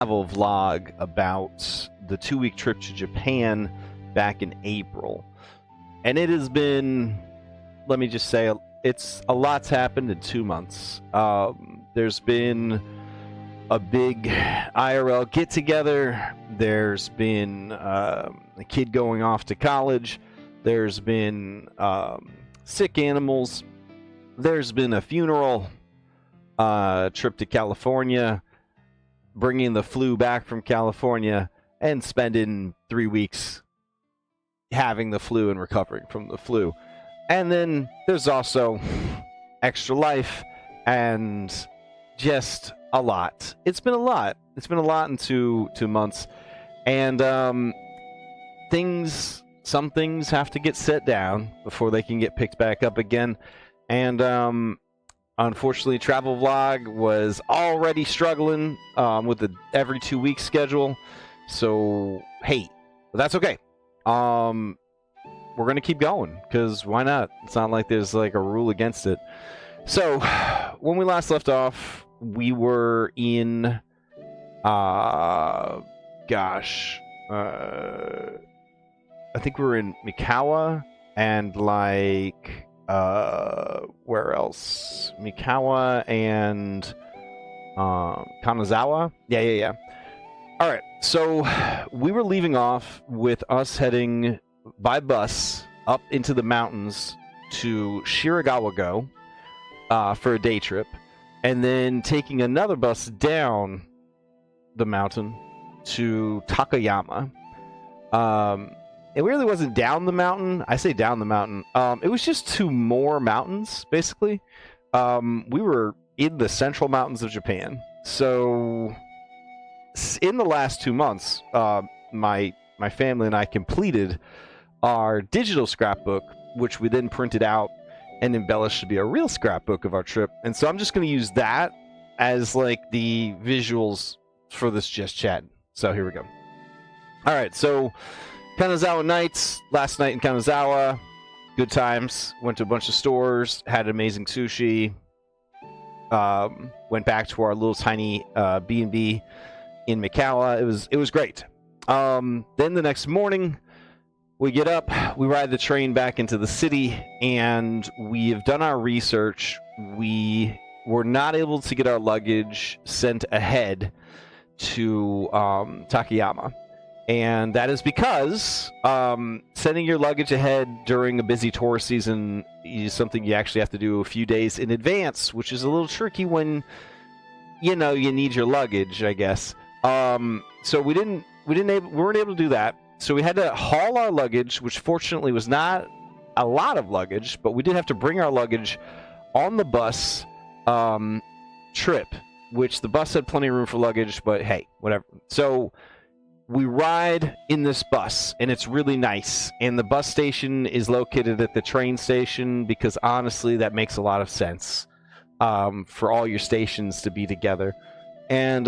travel vlog about the 2-week trip to Japan back in April. And it has been, let me just say, it's a lot's happened in 2 months. There's been a big IRL get-together. There's been a kid going off to college. There's been sick animals. There's been a funeral, trip to California, bringing the flu back from California, and spending 3 weeks having the flu and recovering from the flu. And then there's also extra life and just a lot. It's been a lot. It's been a lot in two months. And some things have to get set down before they can get picked back up again. And unfortunately, Travel Vlog was already struggling with the every 2 week schedule. So, hey, but that's okay. We're going to keep going, because why not? It's not like there's like a rule against it. So, when we last left off, we were in, I think we were in Mikawa and like, where else? Mikawa and Kanazawa? Yeah. Alright, so we were leaving off with us heading by bus up into the mountains to Shiragawa-Go for a day trip, and then taking another bus down the mountain to Takayama. It really wasn't down the mountain. I say down the mountain. It was just 2 more mountains, basically. We were in the central mountains of Japan. So, in the last 2 months, my family and I completed our digital scrapbook, which we then printed out and embellished to be a real scrapbook of our trip. And so I'm just going to use that as like the visuals for this Just Chat. So here we go. All right, so Kanazawa nights, last night in Kanazawa, good times. Went to a bunch of stores, had amazing sushi. Went back to our little tiny B&B in Mikawa. It was great. Then the next morning, we get up, we ride the train back into the city, and we have done our research. We were not able to get our luggage sent ahead to Takayama. And that is because sending your luggage ahead during a busy tourist season is something you actually have to do a few days in advance, which is a little tricky when, you know, you need your luggage, I guess. So we weren't able to do that. So we had to haul our luggage, which fortunately was not a lot of luggage, but we did have to bring our luggage on the bus trip, which the bus had plenty of room for luggage, but hey, whatever. So we ride in this bus, and it's really nice. And the bus station is located at the train station because, honestly, that makes a lot of sense for all your stations to be together. And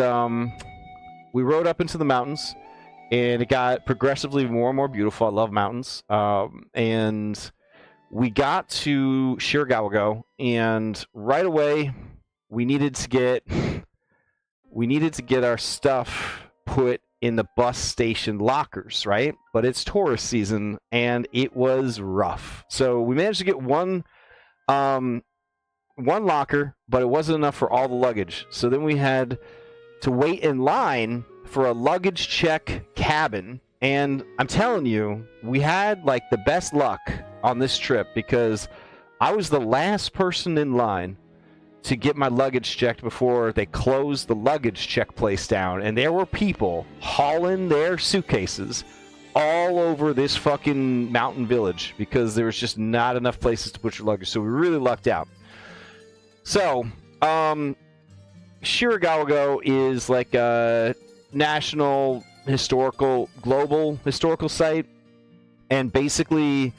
we rode up into the mountains, and it got progressively more and more beautiful. I love mountains. And we got to Shiragawa-Go, and right away, we needed to get our stuff put in the bus station lockers, right? But it's tourist season, and it was rough. So we managed to get one locker, but it wasn't enough for all the luggage. So then we had to wait in line for a luggage check cabin. And I'm telling you, we had like the best luck on this trip because I was the last person in line to get my luggage checked before they closed the luggage check place down. And there were people hauling their suitcases all over this fucking mountain village because there was just not enough places to put your luggage. So we really lucked out. So, Shiragawa-Go is like a national global historical site. And basically,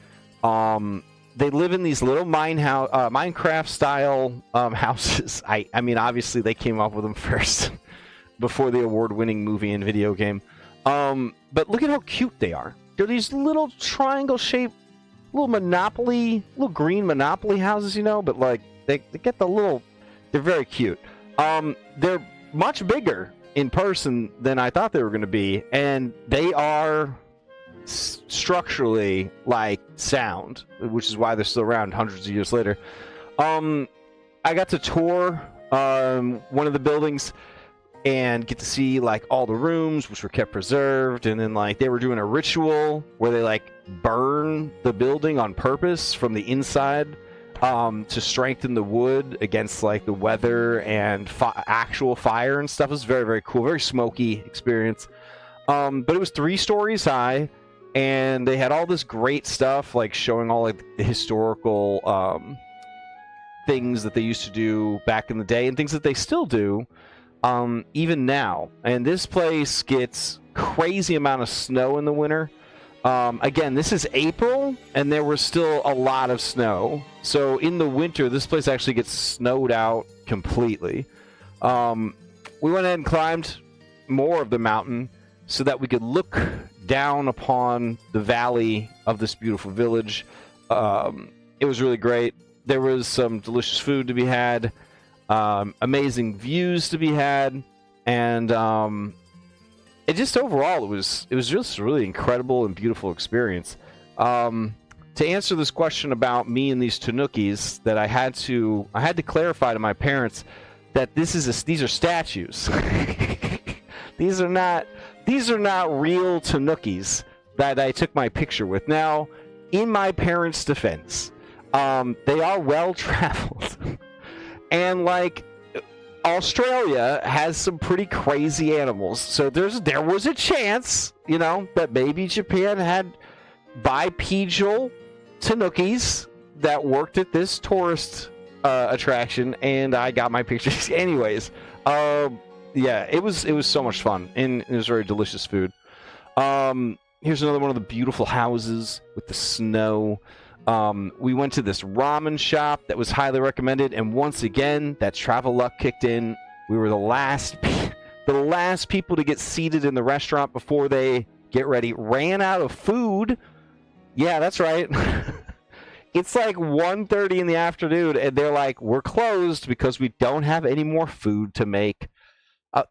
they live in these little Minecraft-style houses. I mean, obviously, they came up with them first before the award-winning movie and video game. But look at how cute they are. They're these little triangle-shaped, little green Monopoly houses, you know? But, like, they get the little... They're very cute. They're much bigger in person than I thought they were going to be, and they are structurally like sound, which is why they're still around hundreds of years later. I got to tour one of the buildings and get to see like all the rooms, which were kept preserved, and then like they were doing a ritual where they like burn the building on purpose from the inside to strengthen the wood against like the weather and actual fire and stuff. It was very, very cool, very smoky experience. But it was 3 stories high, and they had all this great stuff like showing all like the historical things that they used to do back in the day and things that they still do even now. And this place gets crazy amount of snow in the winter. Again, this is April, and there was still a lot of snow. So in the winter, this place actually gets snowed out completely. We went ahead and climbed more of the mountain so that we could look down upon the valley of this beautiful village. It was really great. There was some delicious food to be had, amazing views to be had, and it just overall it was just a really incredible and beautiful experience. To answer this question about me and these tanukis, that I had to clarify to my parents that these are statues. These are not real tanukis that I took my picture with. Now, in my parents' defense, they are well traveled, and like Australia has some pretty crazy animals, so there was a chance, you know, that maybe Japan had bipedal tanukis that worked at this tourist attraction, and I got my pictures. Anyways, yeah, it was so much fun, and it was very delicious food. Here's another one of the beautiful houses with the snow. We went to this ramen shop that was highly recommended, and once again, that travel luck kicked in. We were the last people to get seated in the restaurant before they get ready. Ran out of food. Yeah, that's right. It's like 1:30 in the afternoon, and they're like, "We're closed because we don't have any more food to make."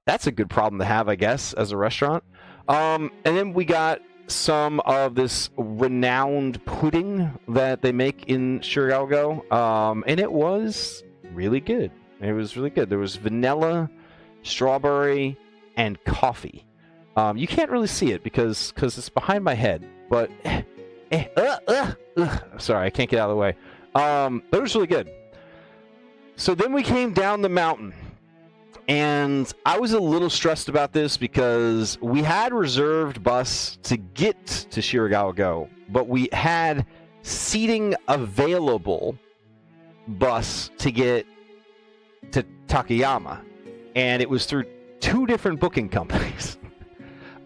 That's a good problem to have, I guess, as a restaurant. And then we got some of this renowned pudding that they make in Shiragawa-Go, and it was really good. It was really good. There was vanilla, strawberry, and coffee. You can't really see it because it's behind my head, but sorry, I can't get out of the way. But it was really good. So then we came down the mountain. And I was a little stressed about this because we had reserved bus to get to Shiragawa-Go, but we had seating available bus to get to Takayama, and it was through 2 different booking companies.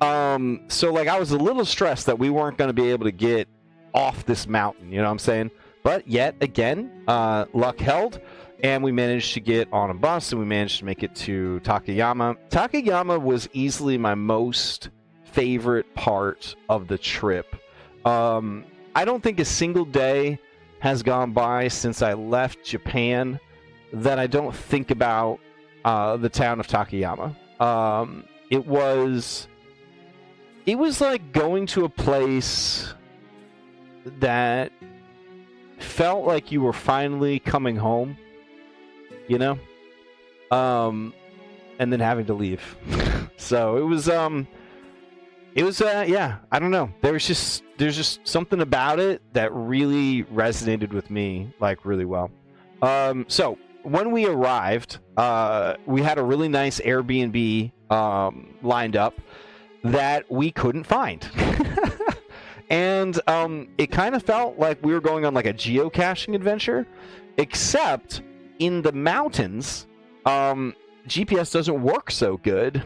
So like I was a little stressed that we weren't going to be able to get off this mountain, you know what I'm saying? But yet again, luck held. And we managed to get on a bus, and we managed to make it to Takayama. Takayama was easily my most favorite part of the trip. I don't think a single day has gone by since I left Japan that I don't think about the town of Takayama. It was like going to a place that felt like you were finally coming home. You know, and then having to leave. So it was yeah, I don't know. There's just something about it that really resonated with me like really well. So when we arrived, we had a really nice Airbnb lined up that we couldn't find. And it kind of felt like we were going on like a geocaching adventure, except in the mountains, GPS doesn't work so good.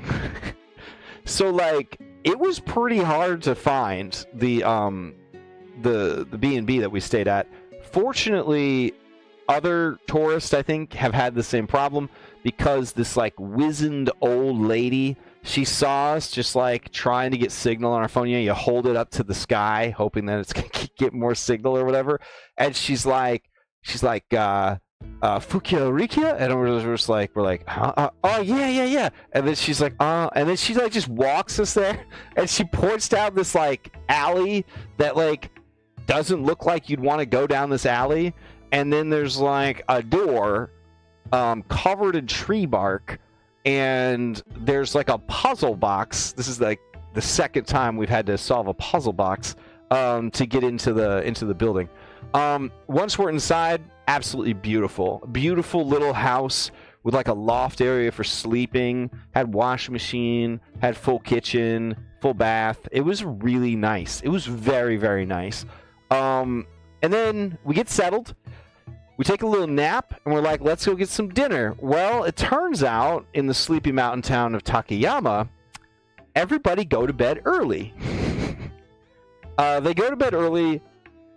So like it was pretty hard to find the B&B that we stayed at. Fortunately, other tourists I think have had the same problem, because this like wizened old lady, she saw us just like trying to get signal on our phone. You know, you hold it up to the sky hoping that it's gonna get more signal or whatever, and she's like Fukuorikia? And we're just like, oh, yeah. And then she's like, and then she like just walks us there, and she points down this like alley that like doesn't look like you'd want to go down this alley. And then there's like a door covered in tree bark, and there's like a puzzle box. This is like the second time we've had to solve a puzzle box to get into the building. Once we're inside, absolutely beautiful little house with like a loft area for sleeping, had washing machine, had full kitchen, full bath. It was really nice. It was very, very nice. And then we get settled. We take a little nap, and we're like, let's go get some dinner. Well, it turns out, in the sleepy mountain town of Takayama, everybody go to bed early. They go to bed early,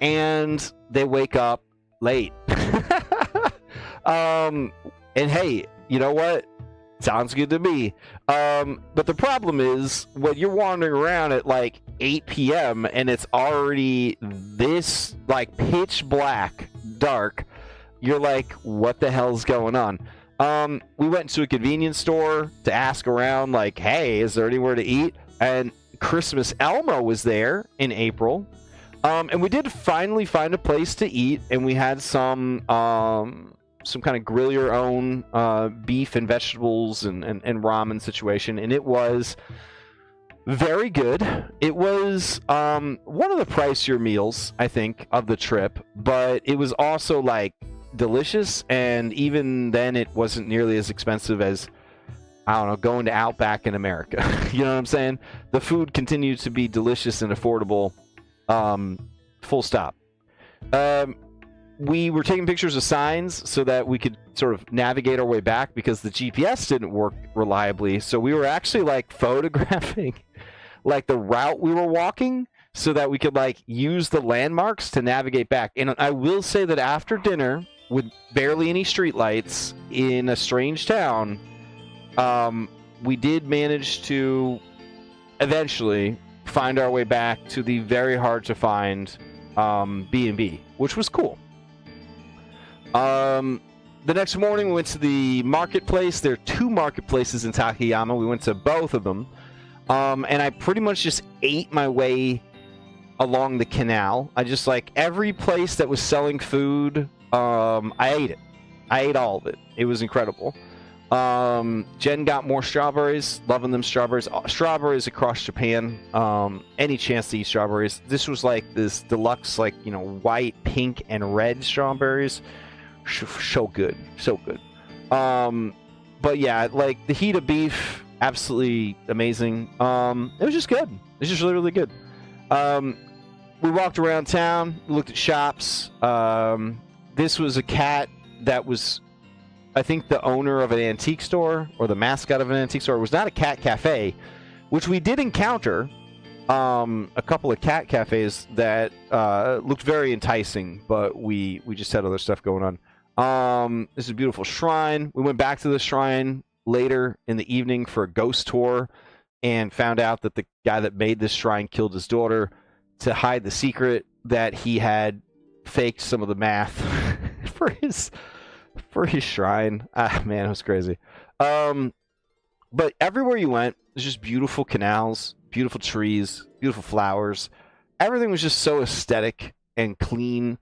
and they wake up late. And hey, you know what? Sounds good to me. But the problem is, when you're wandering around at like 8 p.m. and it's already this like pitch black, dark, you're like, what the hell's going on? We went to a convenience store to ask around, like, hey, is there anywhere to eat? And Christmas Elmo was there in April. And we did finally find a place to eat, and we had some kind of grill your own beef and vegetables and ramen situation, and it was very good. It was one of the pricier meals, I think, of the trip, but it was also like delicious, and even then it wasn't nearly as expensive as, I don't know, going to Outback in America. You know what I'm saying? The food continued to be delicious and affordable, full stop. We were taking pictures of signs so that we could sort of navigate our way back, because the GPS didn't work reliably. So we were actually like photographing like the route we were walking so that we could like use the landmarks to navigate back. And I will say that after dinner, with barely any streetlights in a strange town, we did manage to eventually find our way back to the very hard to find B&B, which was cool. The next morning, we went to the marketplace. There are 2 marketplaces in Takayama. We went to both of them. And I pretty much just ate my way along the canal. I just, like, every place that was selling food, I ate it. I ate all of it. It was incredible. Jen got more strawberries. Loving them strawberries. Strawberries across Japan. Any chance to eat strawberries. This was like this deluxe, like, you know, white, pink, and red strawberries. So good. So good. But yeah, like the heat of beef, absolutely amazing. It was just good. It was just really, really good. We walked around town, looked at shops. This was a cat that was, I think, the owner of an antique store, or the mascot of an antique store. It was not a cat cafe, which we did encounter a couple of cat cafes that looked very enticing, but we just had other stuff going on. This is a beautiful shrine. We went back to the shrine later in the evening for a ghost tour, and found out that the guy that made this shrine killed his daughter to hide the secret that he had faked some of the math for his shrine. Man, it was crazy. But everywhere you went, there's just beautiful canals, beautiful trees, beautiful flowers. Everything was just so aesthetic and clean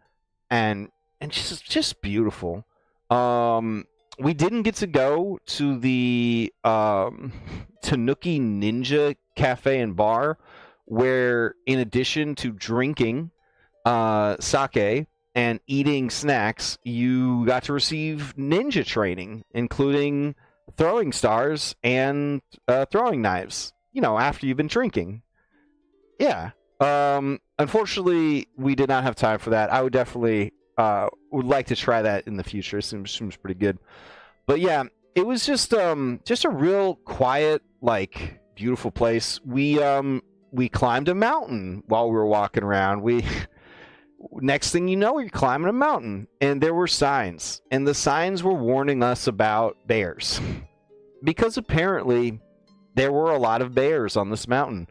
and just beautiful. We didn't get to go to the Tanuki Ninja Cafe and Bar, where in addition to drinking sake and eating snacks, you got to receive ninja training, including throwing stars and throwing knives, you know, after you've been drinking. Yeah. Unfortunately, we did not have time for that. I would definitely would like to try that in the future. It seems pretty good. But yeah, it was just a real quiet, like, beautiful place. We climbed a mountain while we were walking around. Next thing you know, you're climbing a mountain, and there were signs, and the signs were warning us about bears, because apparently there were a lot of bears on this mountain.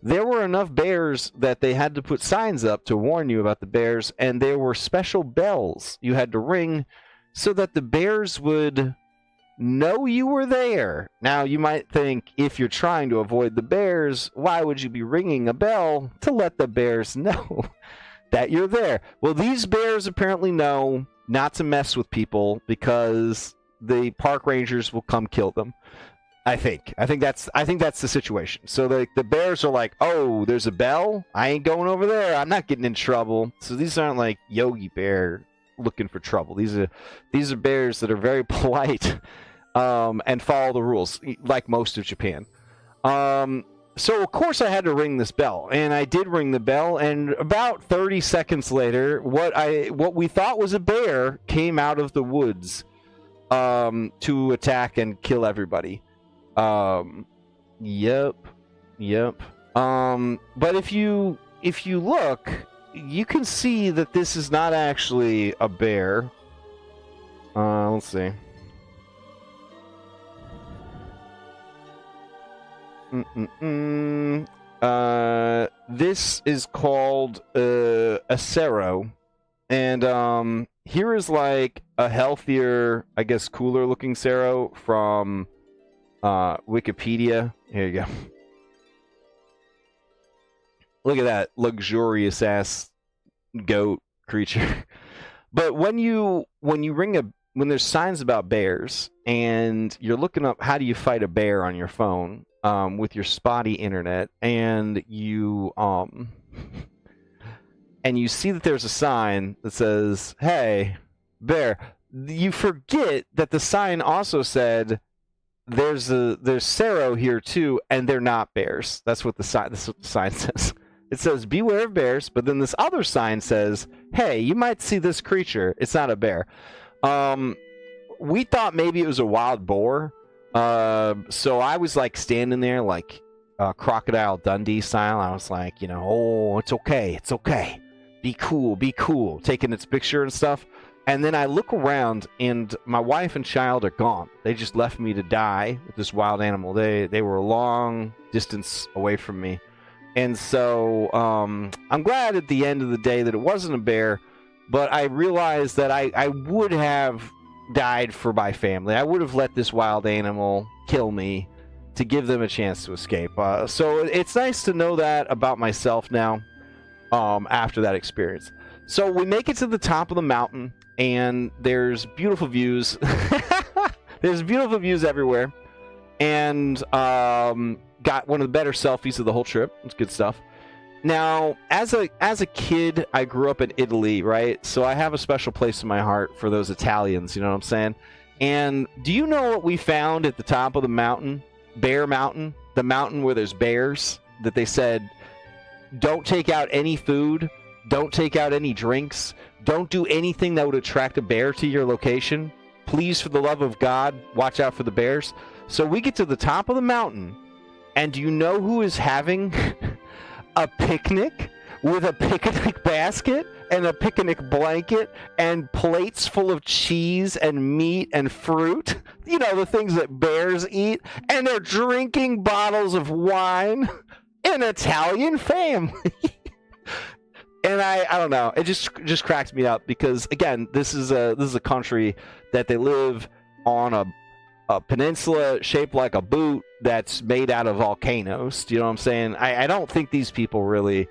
There were enough bears that they had to put signs up to warn you about the bears, and there were special bells you had to ring so that the bears would know you were there. Now, you might think, if you're trying to avoid the bears, why would you be ringing a bell to let the bears know that you're there? Well, these bears apparently know not to mess with people because the park rangers will come kill them. I think that's the situation. So the bears are like, oh, there's a bell? I ain't going over there. I'm not getting in trouble. So these aren't like Yogi Bear looking for trouble. These are bears that are very polite and follow the rules, like most of Japan. So of course I had to ring this bell, and I did ring the bell, and about 30 seconds later, what we thought was a bear came out of the woods to attack and kill everybody. Yep. But if you look, you can see that this is not actually a bear. Let's see. This is called a Sero, and here is like a healthier, I guess, cooler looking Sero from Wikipedia. Here you go. Look at that luxurious ass goat creature. But when there's signs about bears and you're looking up how do you fight a bear on your phone with your spotty internet, and you see that there's a sign that says, "Hey, bear," you forget that the sign also said there's Sero here too, and they're not bears. That's what the sign says. It says, "Beware of bears," but then this other sign says, "Hey, you might see this creature. It's not a bear." We thought maybe it was a wild boar. So I was like standing there like Crocodile Dundee style. I was like, oh, it's okay. Be cool. Taking its picture and stuff. And then I look around, and my wife and child are gone. They just left me to die with this wild animal. They were a long distance away from me. And so I'm glad at the end of the day that it wasn't a bear, but I realized that I would have died for my family. I would have let this wild animal kill me to give them a chance to escape. So it's nice to know that about myself now after that experience. So we make it to the top of the mountain, and there's beautiful views. There's beautiful views everywhere, and got one of the better selfies of the whole trip. It's good stuff. Now, as a kid, I grew up in Italy, right? So I have a special place in my heart for those Italians, you know what I'm saying? And do you know what we found at the top of the mountain? Bear Mountain, the mountain where there's bears, that they said, don't take out any food, don't take out any drinks, don't do anything that would attract a bear to your location. Please, for the love of God, watch out for the bears. So we get to the top of the mountain, and do you know who is having a picnic with a picnic basket and a picnic blanket and plates full of cheese and meat and fruit? You know, the things that bears eat. And they're drinking bottles of wine. An Italian family. And I don't know. It just cracks me up because, again, this is a country that they live on a peninsula shaped like a boot that's made out of volcanoes. Do you know what I'm saying? I don't think these people really,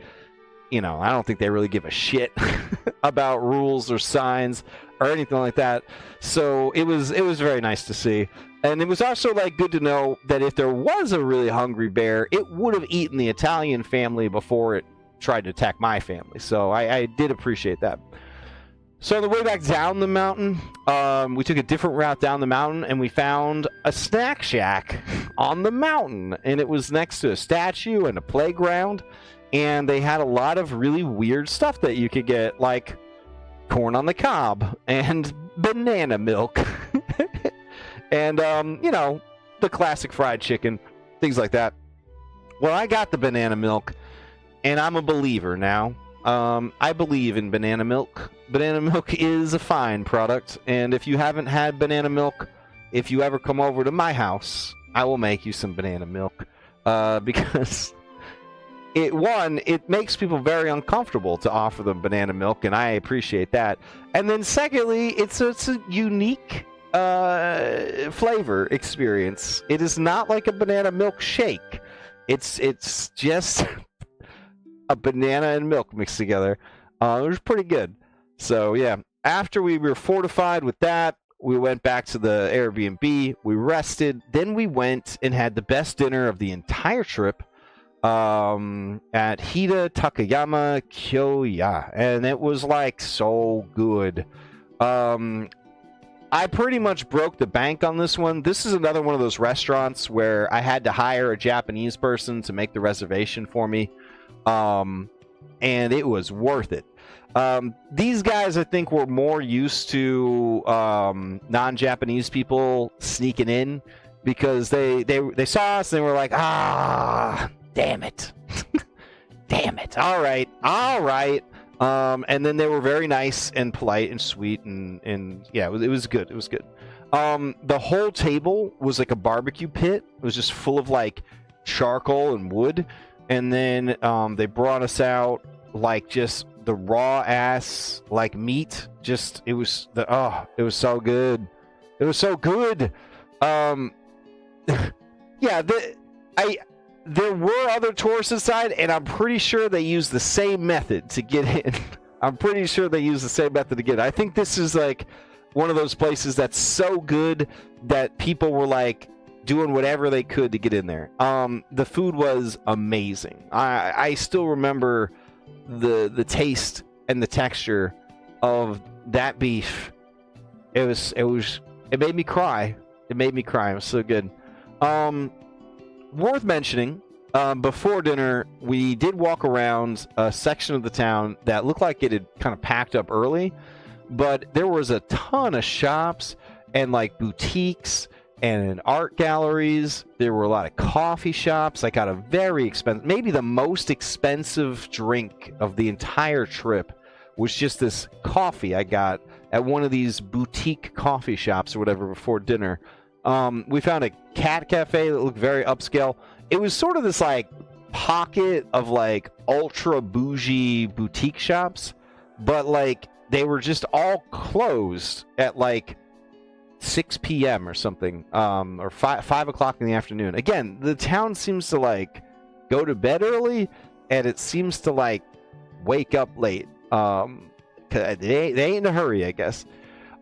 I don't think they really give a shit about rules or signs or anything like that. So it was very nice to see. And it was also like good to know that if there was a really hungry bear, it would have eaten the Italian family before it tried to attack my family. So I did appreciate that. So on the way back down the mountain, we took a different route down the mountain, and we found a snack shack on the mountain. And it was next to a statue and a playground. And they had a lot of really weird stuff that you could get, like corn on the cob and banana milk. And, the classic fried chicken, things like that. Well, I got the banana milk, and I'm a believer now. I believe in banana milk. Banana milk is a fine product, and if you haven't had banana milk, if you ever come over to my house, I will make you some banana milk, because it makes people very uncomfortable to offer them banana milk, and I appreciate that. And then secondly, it's a unique flavor experience. It is not like a banana milk shake. It's just a banana and milk mixed together. It was pretty good. So yeah, after we were fortified with that, we went back to the Airbnb. We rested. Then we went and had the best dinner of the entire trip at Hida Takayama Kyoya, and it was like so good. I pretty much broke the bank on this one. This is another one of those restaurants where I had to hire a Japanese person to make the reservation for me, and it was worth it. These guys, I think, were more used to non-Japanese people sneaking in, because they saw us and they were like, damn it. Damn it. All right. And then they were very nice and polite and sweet, and yeah, it was good. It was good. The whole table was like a barbecue pit. It was just full of like charcoal and wood. And then they brought us out like just the raw ass like meat. Just it was so good. It was so good. Yeah, there were other tourists inside, and I'm pretty sure they used the same method to get in. I think this is like one of those places that's so good that people were like doing whatever they could to get in there. The food was amazing. I still remember the taste and the texture of that beef. It made me cry. It was so good. Worth mentioning, before dinner, we did walk around a section of the town that looked like it had kind of packed up early, but there was a ton of shops and like boutiques and art galleries. There were a lot of coffee shops. I got a very expensive, maybe the most expensive drink of the entire trip was just this coffee I got at one of these boutique coffee shops or whatever before dinner. We found a cat cafe that looked very upscale. It was sort of this like pocket of like ultra bougie boutique shops, but like they were just all closed at like 6 p.m. or something, or 5 o'clock in the afternoon. Again, the town seems to like go to bed early, and it seems to like wake up late. 'Cause they ain't in a hurry, I guess.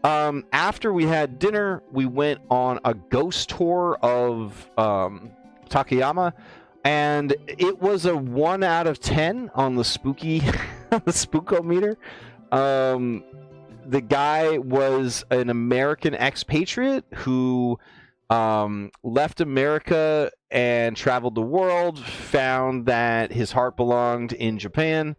After we had dinner, we went on a ghost tour of Takayama, and it was a 1 out of 10 on the spooky the spookometer. The guy was an American expatriate who left America and traveled the world, found that his heart belonged in Japan,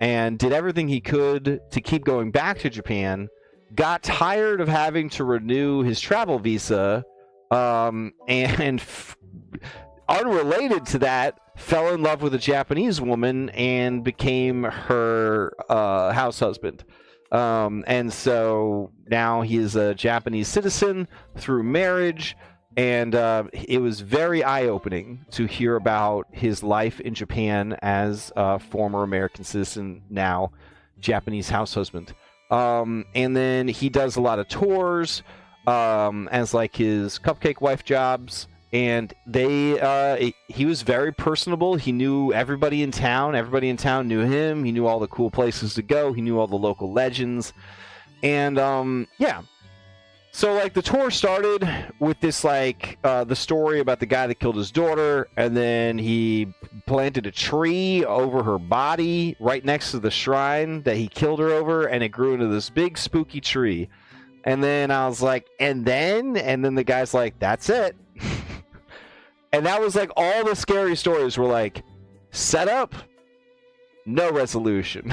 and did everything he could to keep going back to Japan. Got tired of having to renew his travel visa, and unrelated to that, fell in love with a Japanese woman and became her house husband. And so now he is a Japanese citizen through marriage, and it was very eye-opening to hear about his life in Japan as a former American citizen, now Japanese house husband. And then he does a lot of tours as like his cupcake wife jobs, and he was very personable. He knew everybody in town. Everybody in town knew him. He knew all the cool places to go. He knew all the local legends. And yeah. So like the tour started with this like the story about the guy that killed his daughter, and then he planted a tree over her body right next to the shrine that he killed her over, and it grew into this big spooky tree. And then I was like, and then the guy's like, that's it. And that was like all the scary stories were like set up, no resolution.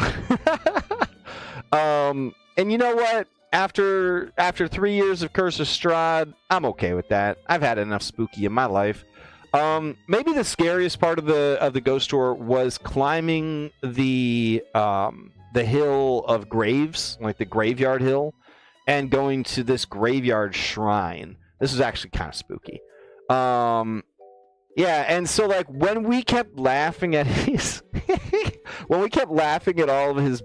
And you know what? After 3 years of Curse of Strahd, I'm okay with that. I've had enough spooky in my life. Maybe the scariest part of the ghost tour was climbing the hill of graves, like the graveyard hill, and going to this graveyard shrine. This is actually kind of spooky. Yeah, and so like when we kept laughing at his when we kept laughing at all of his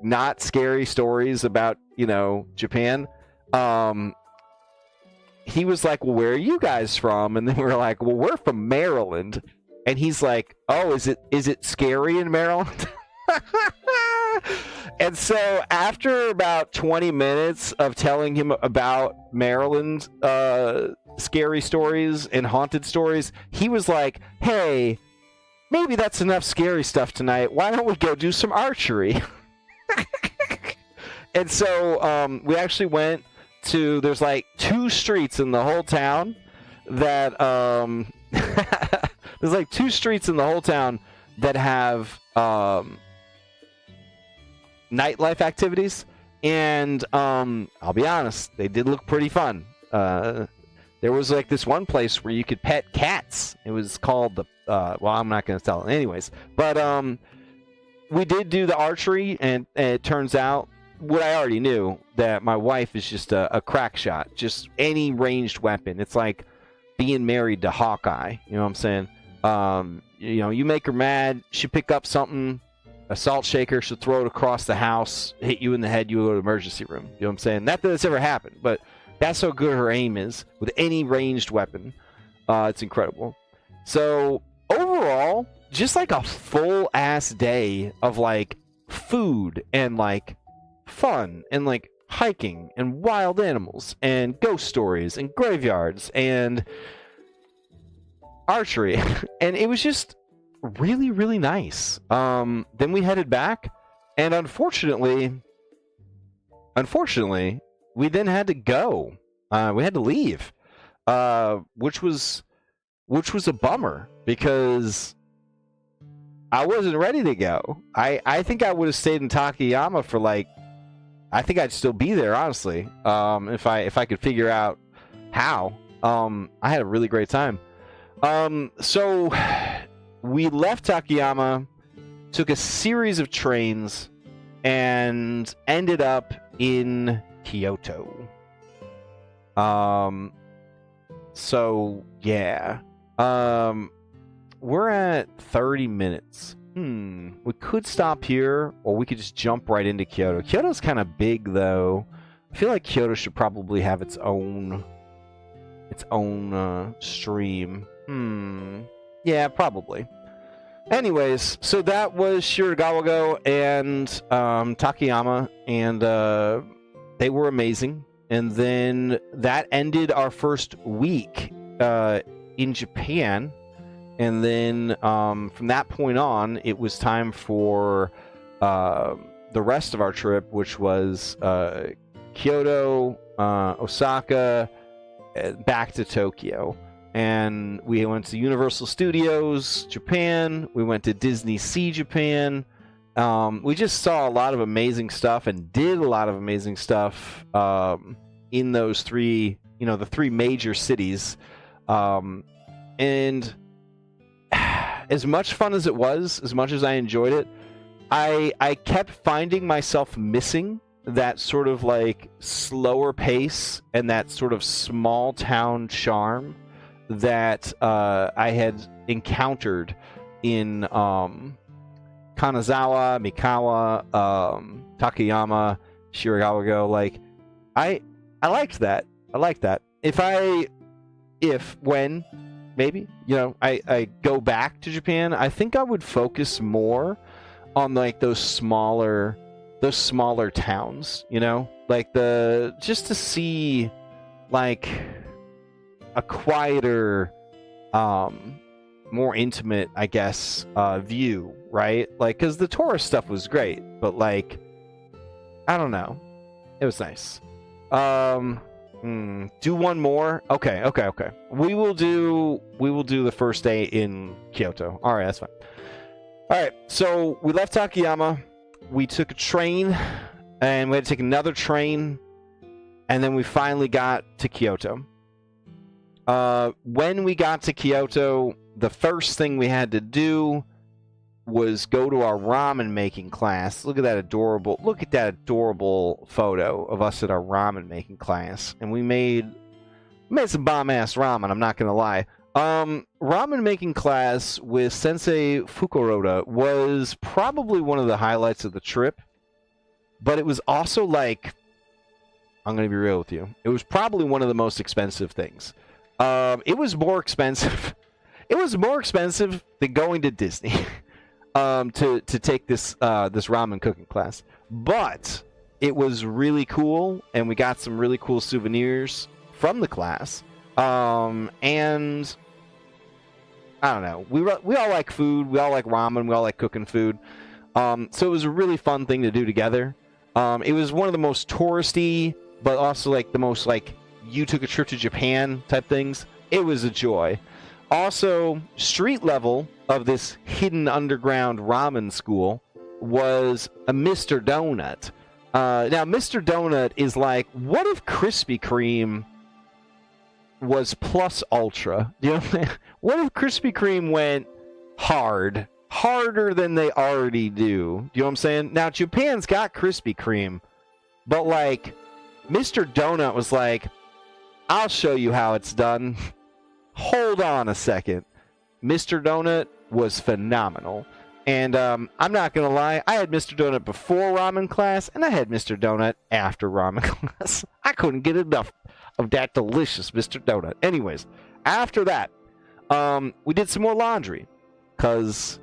not scary stories about, Japan, he was like, well, where are you guys from? And then we were like, well, we're from Maryland. And he's like, oh, is it scary in Maryland? And so after about 20 minutes of telling him about Maryland scary stories and haunted stories, he was like, hey, maybe that's enough scary stuff tonight. Why don't we go do some archery? And so we actually went to, there's like 2 streets in the whole town that there's like 2 streets in the whole town that have nightlife activities, and I'll be honest, they did look pretty fun. There was like this one place where you could pet cats. It was called the well, I'm not going to tell it anyways, but we did do the archery, and it turns out what I already knew, that my wife is just a crack shot. Just any ranged weapon. It's like being married to Hawkeye. You know what I'm saying? You make her mad, she pick up something, a salt shaker, she'll throw it across the house, hit you in the head, you go to the emergency room. You know what I'm saying? Not that it's ever happened, but that's how good her aim is with any ranged weapon. It's incredible. So overall, just like a full ass day of like food and like fun and like hiking and wild animals and ghost stories and graveyards and archery. And it was just really, really nice. Then we headed back, and unfortunately, we then had to go. We had to leave, which was a bummer because I wasn't ready to go. I think I would have stayed in Takayama for like, I think I'd still be there, honestly, if I could figure out how. I had a really great time. So we left Takayama, took a series of trains, and ended up in Kyoto. So yeah. We're at 30 minutes. We could stop here, or we could just jump right into Kyoto. Kyoto's kind of big, though. I feel like Kyoto should probably have its own stream. Yeah, probably. Anyways, so that was Shiragawa-Go and Takayama, and they were amazing. And then that ended our first week in Japan. And then from that point on, it was time for the rest of our trip, which was Kyoto, Osaka, back to Tokyo. And we went to Universal Studios Japan. We went to Disney Sea Japan. We just saw a lot of amazing stuff and did a lot of amazing stuff in those the 3 major cities. And as much fun as it was, as much as I enjoyed it, I kept finding myself missing that sort of like slower pace and that sort of small town charm that I had encountered in Kanazawa, Mikawa, Takayama, Shiragawa-Go. Like, I liked that. I liked that. When maybe, I go back to Japan, I think I would focus more on like those smaller towns, like just to see like a quieter, more intimate, I guess, view, right? Like, because the tourist stuff was great, but like, I don't know, it was nice. Do one more. Okay. We will do the first day in Kyoto. All right, that's fine. All right, so we left Takayama. We took a train, and we had to take another train, and then we finally got to Kyoto. When we got to Kyoto, the first thing we had to do was go to our ramen making class. Look at that adorable photo of us at our ramen making class, and we made some bomb ass ramen. I'm not gonna lie. Ramen making class with Sensei Fukuroda was probably one of the highlights of the trip, but it was also like, I'm going to be real with you, it was probably one of the most expensive things. It was more expensive. It was more expensive than going to Disney to take this this ramen cooking class, but it was really cool, and we got some really cool souvenirs from the class. And I don't know. We all like food. We all like ramen. We all like cooking food. So it was a really fun thing to do together. It was one of the most touristy, but also like the most like you took a trip to Japan type things. It was a joy. Also, street level of this hidden underground ramen school was a Mr. Donut. Now, Mr. Donut is like, what if Krispy Kreme was plus ultra? Do you know what I'm saying? What if Krispy Kreme went harder than they already do? Do you know what I'm saying? Now, Japan's got Krispy Kreme, but like, Mr. Donut was like, I'll show you how it's done. Hold on a second. Mr. Donut was phenomenal. And I'm not going to lie, I had Mr. Donut before ramen class, and I had Mr. Donut after ramen class. I couldn't get enough of that delicious Mr. Donut. Anyways, after that, we did some more laundry, because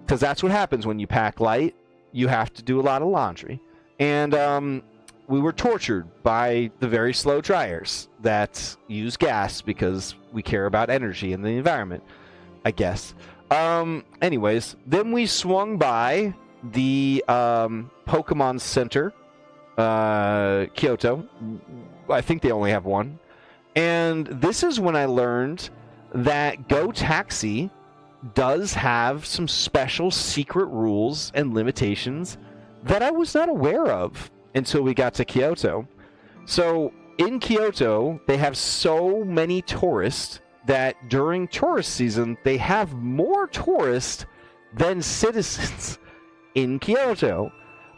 that's what happens when you pack light. You have to do a lot of laundry. And we were tortured by the very slow dryers that use gas because we care about energy and the environment, I guess. Anyways, then we swung by the Pokemon Center, Kyoto. I think they only have one. And this is when I learned that Go Taxi does have some special secret rules and limitations that I was not aware of until we got to Kyoto. So in Kyoto, they have so many tourists that during tourist season, they have more tourists than citizens in Kyoto.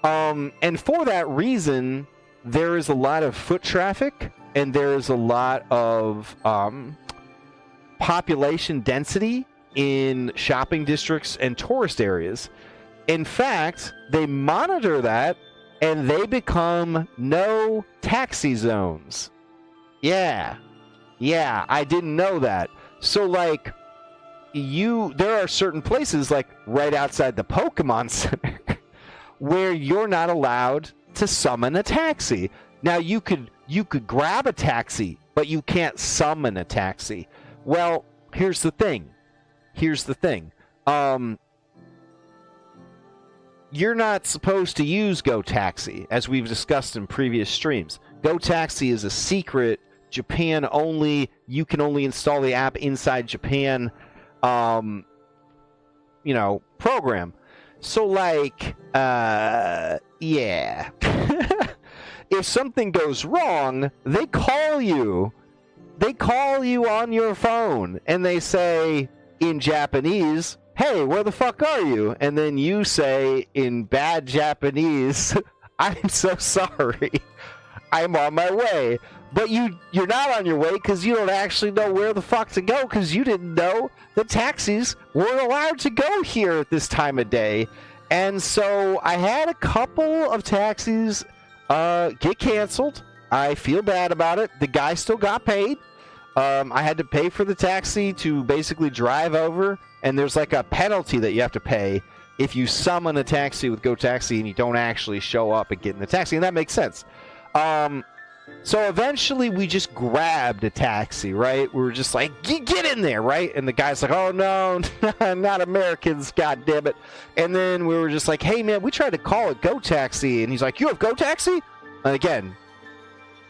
And for that reason, there is a lot of foot traffic, and there is a lot of population density in shopping districts and tourist areas. In fact, they monitor that, and they become no taxi zones. Yeah, I didn't know that. So, like, there are certain places, like right outside the Pokemon Center, where you're not allowed to summon a taxi. Now, you could grab a taxi, but you can't summon a taxi. Well, here's the thing. You're not supposed to use Go Taxi, as we've discussed in previous streams. Go Taxi is a secret, Japan only. You can only install the app inside Japan, program. So, like, yeah. If something goes wrong, they call you. They call you on your phone, and they say in Japanese, hey, where the fuck are you? And then you say in bad Japanese, I'm so sorry. I'm on my way. But you're not on your way because you don't actually know where the fuck to go, because you didn't know the taxis weren't allowed to go here at this time of day. And so I had a couple of taxis get canceled. I feel bad about it. The guy still got paid. I had to pay for the taxi to basically drive over, and there's like a penalty that you have to pay if you summon a taxi with Go Taxi and you don't actually show up and get in the taxi, and that makes sense. So eventually we just grabbed a taxi, right? We were just like, get in there, right? And the guy's like, oh, no, not Americans, goddammit. And then we were just like, hey, man, we tried to call it Go Taxi. And he's like, you have Go Taxi? And again,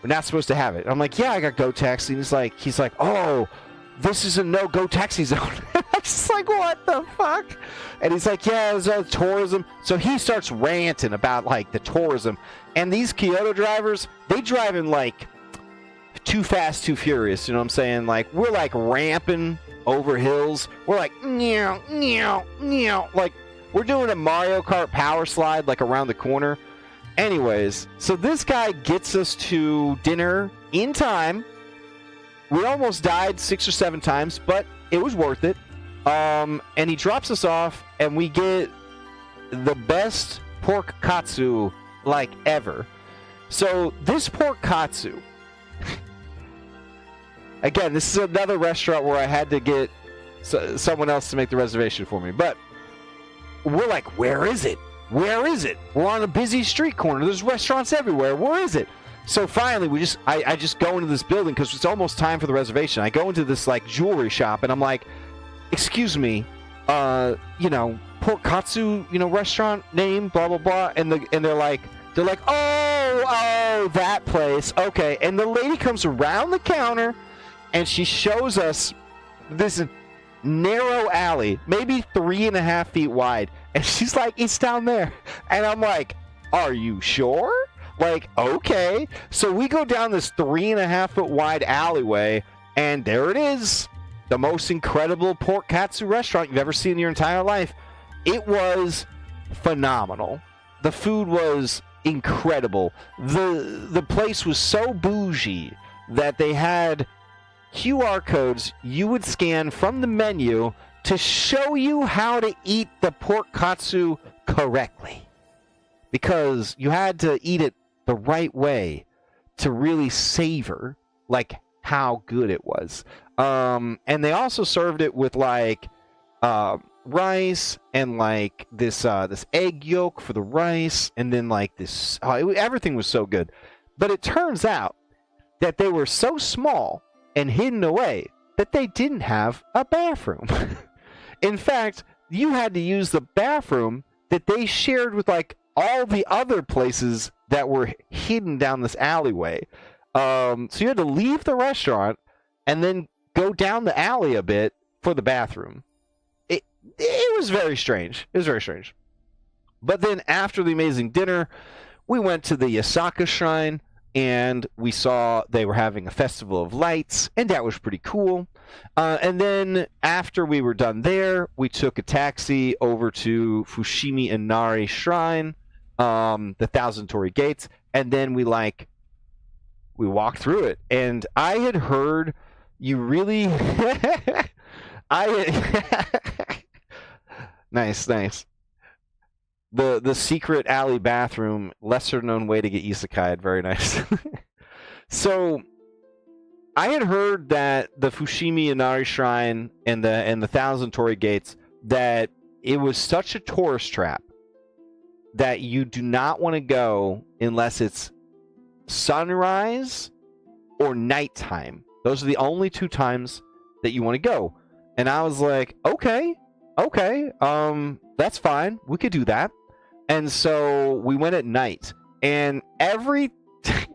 we're not supposed to have it. I'm like, yeah, I got Go Taxi. And he's like, oh, this is a no-go taxi zone. I'm just like, what the fuck? And he's like, yeah, there's all tourism. So he starts ranting about, like, the tourism. And these Kyoto drivers, they drive in, like, too fast, too furious. You know what I'm saying? Like, we're, like, ramping over hills. We're like, meow, meow, meow. Like, we're doing a Mario Kart power slide, like, around the corner. Anyways, so this guy gets us to dinner in time. We almost died 6 or 7 times, but it was worth it. And he drops us off, and we get the best pork katsu like ever. So this pork katsu, again, this is another restaurant where I had to get someone else to make the reservation for me. But we're like, where is it? Where is it? We're on a busy street corner. There's restaurants everywhere. Where is it? So finally, I just go into this building because it's almost time for the reservation. I go into this like jewelry shop, and I'm like, excuse me, pork katsu, restaurant name, blah blah blah, and they're like, oh, that place, okay. And the lady comes around the counter, and she shows us this narrow alley, maybe 3.5 feet wide, and she's like, it's down there. And I'm like, are you sure? Like, okay. So we go down this 3.5 foot wide alleyway, and there it is, the most incredible pork katsu restaurant you've ever seen in your entire life. It was phenomenal. The food was incredible. The place was so bougie that they had QR codes you would scan from the menu to show you how to eat the pork katsu correctly, because you had to eat it the right way to really savor like how good it was. And they also served it with like rice and like this egg yolk for the rice, and then like this everything was so good. But it turns out that they were so small and hidden away that they didn't have a bathroom. In fact, you had to use the bathroom that they shared with like all the other places that were hidden down this alleyway. So you had to leave the restaurant and then go down the alley a bit for the bathroom. It was very strange. It was very strange. But then after the amazing dinner, we went to the Yasaka Shrine, and we saw they were having a festival of lights, and that was pretty cool. And then after we were done there, we took a taxi over to Fushimi Inari Shrine, the Thousand Torii Gates, and then we walked through it. And I had heard you really... Nice. The secret alley bathroom, lesser known way to get isekai'd. Very nice. So I had heard that the Fushimi Inari Shrine and the Thousand Torii Gates, that it was such a tourist trap that you do not want to go unless it's sunrise or nighttime. Those are the only 2 times that you want to go. And I was like, okay, that's fine. We could do that. And so we went at night. And every time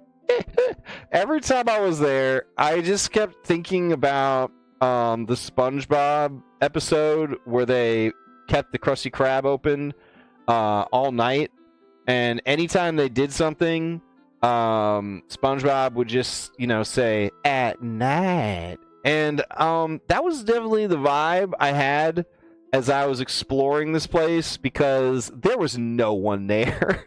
I was there, I just kept thinking about the SpongeBob episode where they kept the Krusty Krab open all night. And anytime they did something, SpongeBob would just, say, at night. And that was definitely the vibe I had as I was exploring this place, because there was no one there.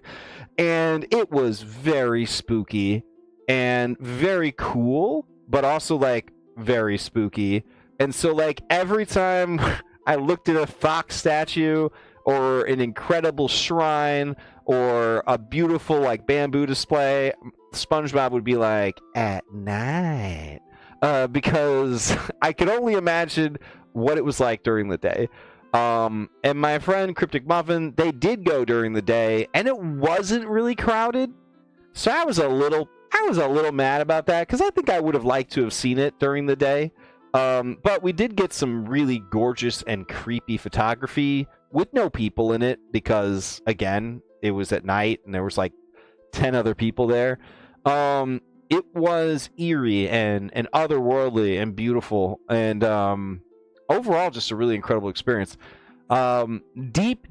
And it was very spooky and very cool, but also like very spooky. And so like every time I looked at a fox statue or an incredible shrine or a beautiful like bamboo display, SpongeBob would be like, at night. Because I could only imagine what it was like during the day. And my friend Cryptic Muffin, they did go during the day, and it wasn't really crowded. So I was a little mad about that, because I think I would have liked to have seen it during the day. But we did get some really gorgeous and creepy photography with no people in it, because again, it was at night and there was like 10 other people there. It was eerie and otherworldly and beautiful, and overall just a really incredible experience. Deep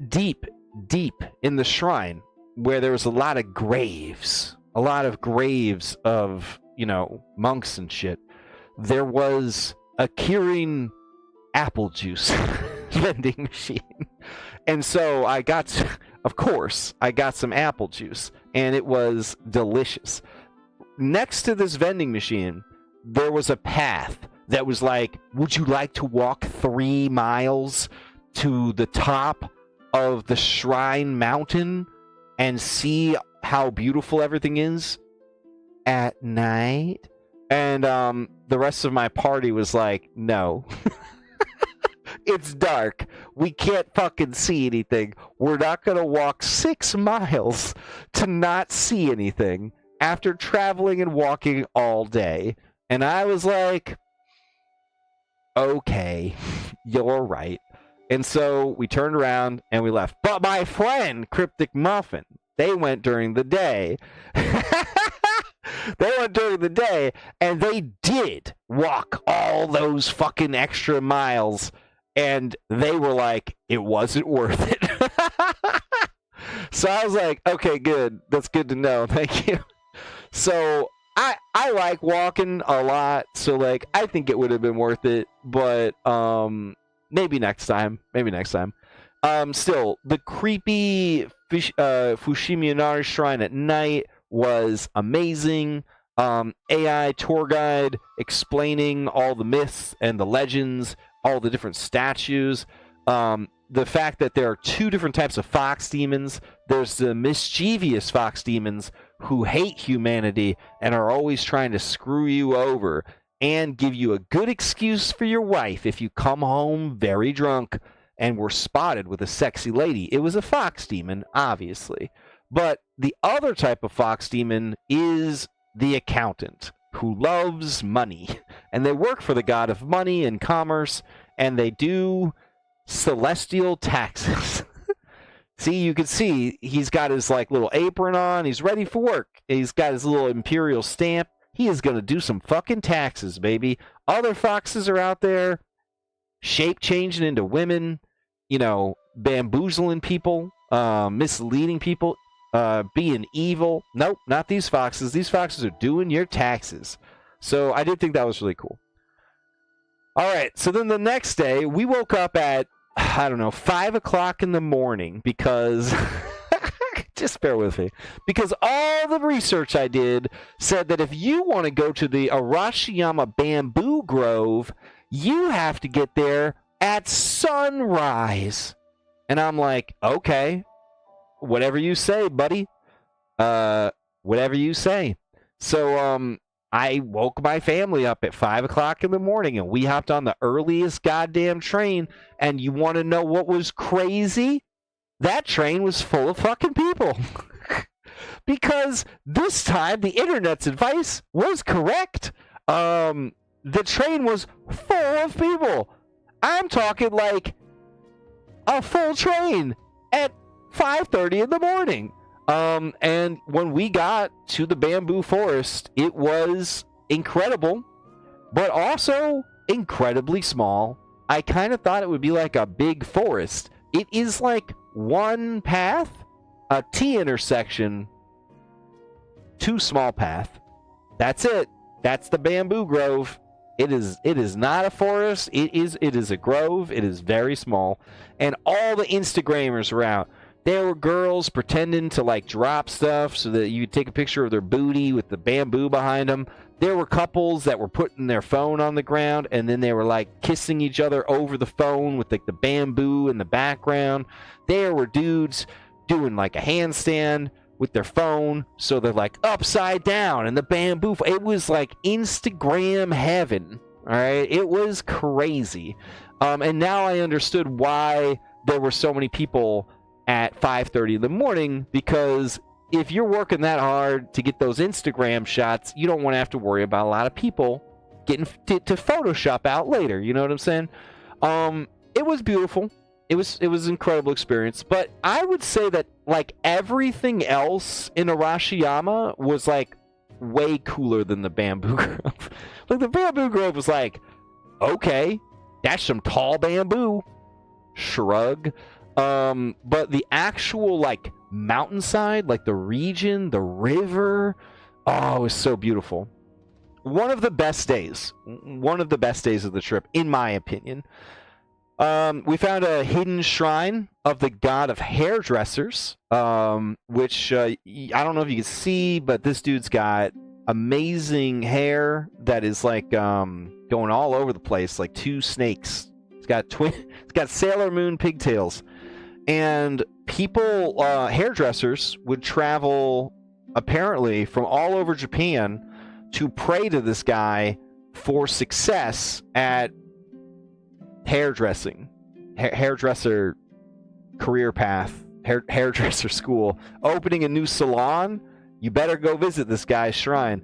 in the shrine, where there was a lot of graves of, monks and shit, there was a Kirin apple juice vending machine. And so I got some apple juice, and it was delicious. Next to this vending machine, there was a path that was like, would you like to walk 3 miles to the top of the Shrine Mountain and see how beautiful everything is at night? And the rest of my party was like, no. It's dark. We can't fucking see anything. We're not going to walk 6 miles to not see anything after traveling and walking all day. And I was like, okay, you're right. And so we turned around and we left. But my friend, Cryptic Muffin, they went during the day. They went during the day, and they did walk all those fucking extra miles. And they were like, it wasn't worth it. So I was like, okay, good. That's good to know. Thank you. So I like walking a lot. So, like, I think it would have been worth it. But maybe next time. Maybe next time. Still, the creepy Fushimi Inari Shrine at night was amazing. AI tour guide explaining all the myths and the legends, all the different statues. The fact that there are 2 different types of fox demons. There's the mischievous fox demons who hate humanity and are always trying to screw you over and give you a good excuse for your wife if you come home very drunk and were spotted with a sexy lady. It was a fox demon, obviously. But the other type of fox demon is the accountant, who loves money. And they work for the god of money and commerce, and they do celestial taxes. See, you can see he's got his like little apron on. He's ready for work. He's got his little imperial stamp. He is going to do some fucking taxes, baby. Other foxes are out there shape changing into women, you know, bamboozling people, misleading people, being evil. Nope, not these foxes. These foxes are doing your taxes. So I did think that was really cool. All right, so then the next day, we woke up at, I don't know, 5 o'clock in the morning because, just bear with me, because all the research I did said that if you want to go to the Arashiyama Bamboo Grove, you have to get there at sunrise. And I'm like, okay, whatever you say, buddy. Whatever you say. So, I woke my family up at 5 o'clock in the morning, and we hopped on the earliest goddamn train. And you want to know what was crazy? That train was full of fucking people. Because this time, the internet's advice was correct. The train was full of people. I'm talking like a full train at 5:30 in the morning. And when we got to the bamboo forest, it was incredible, but also incredibly small. I kind of thought it would be like a big forest. It is like one path, a T intersection, 2 small path. That's it. That's the bamboo grove. It is not a forest. It is a grove. It is very small. And all the Instagrammers were out. There were girls pretending to like drop stuff so that you could take a picture of their booty with the bamboo behind them. There were couples that were putting their phone on the ground and then they were like kissing each other over the phone with like the bamboo in the background. There were dudes doing like a handstand with their phone so they're like upside down and the bamboo. It was like Instagram heaven. All right. It was crazy. And now I understood why there were so many people at 5:30 in the morning, because if you're working that hard to get those Instagram shots, you don't want to have to worry about a lot of people getting to Photoshop out later. You know what I'm saying? It was beautiful. It was an incredible experience. But I would say that like everything else in Arashiyama was like way cooler than the Bamboo Grove. Like the Bamboo Grove was like, okay, that's some tall bamboo. Shrug. But the actual like mountainside, like the region, the river, oh, it was so beautiful. One of the best days of the trip, in my opinion. We found a hidden shrine of the god of hairdressers, which I don't know if you can see, but this dude's got amazing hair that is like going all over the place, like 2 snakes. It's got Sailor Moon pigtails. And people, hairdressers would travel apparently from all over Japan to pray to this guy for success at hairdressing, hairdresser career path, hairdresser school, opening a new salon. You better go visit this guy's shrine.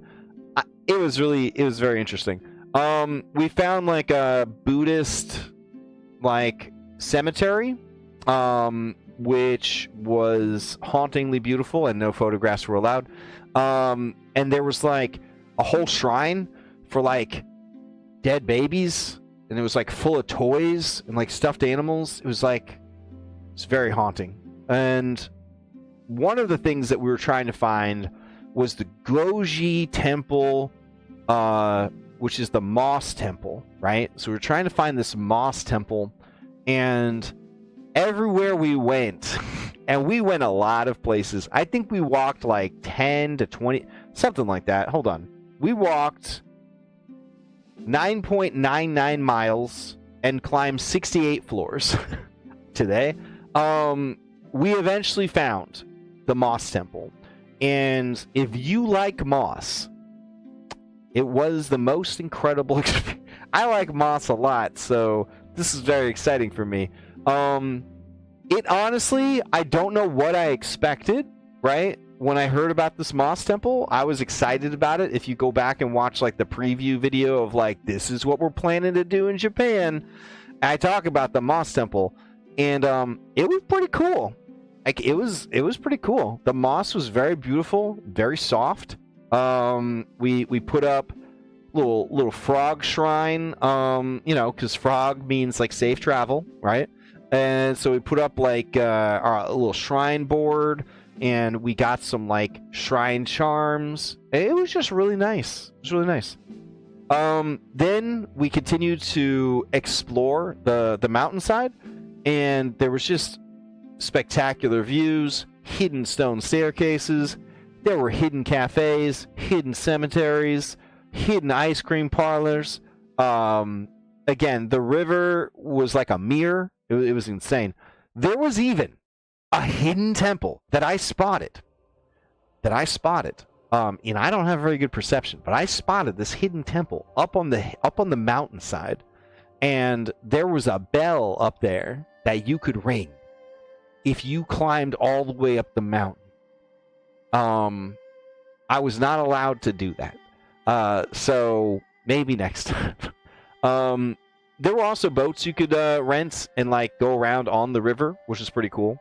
It was very interesting. We found like a Buddhist like cemetery, which was hauntingly beautiful, and no photographs were allowed. And there was like a whole shrine for like dead babies, and it was like full of toys and like stuffed animals. It's very haunting. And one of the things that we were trying to find was the Goji Temple, which is the moss temple, right? So we were trying to find this moss temple, and everywhere we went, and we went a lot of places. I think we walked like 10 to 20, something like that. Hold on. We walked 9.99 miles and climbed 68 floors today. We eventually found the Moss Temple. And if you like moss, it was the most incredible experience. I like moss a lot, so this is very exciting for me. It honestly, I don't know what I expected, right? When I heard about this Moss Temple, I was excited about it. If you go back and watch like the preview video of like, this is what we're planning to do in Japan, I talk about the Moss Temple, and it was pretty cool. Like it was pretty cool. The moss was very beautiful, very soft. We put up little frog shrine, because frog means like safe travel, right? And so we put up like a little shrine board, and we got some like shrine charms. It was just really nice. It was really nice. Then we continued to explore the mountainside, and there was just spectacular views, hidden stone staircases. There were hidden cafes, hidden cemeteries, hidden ice cream parlors. Again, the river was like a mirror. It was insane. There was even a hidden temple that I spotted. And I don't have very good perception, but I spotted this hidden temple up on the mountainside, and there was a bell up there that you could ring if you climbed all the way up the mountain. I was not allowed to do that. So maybe next time. There were also boats you could rent and like go around on the river, which is pretty cool.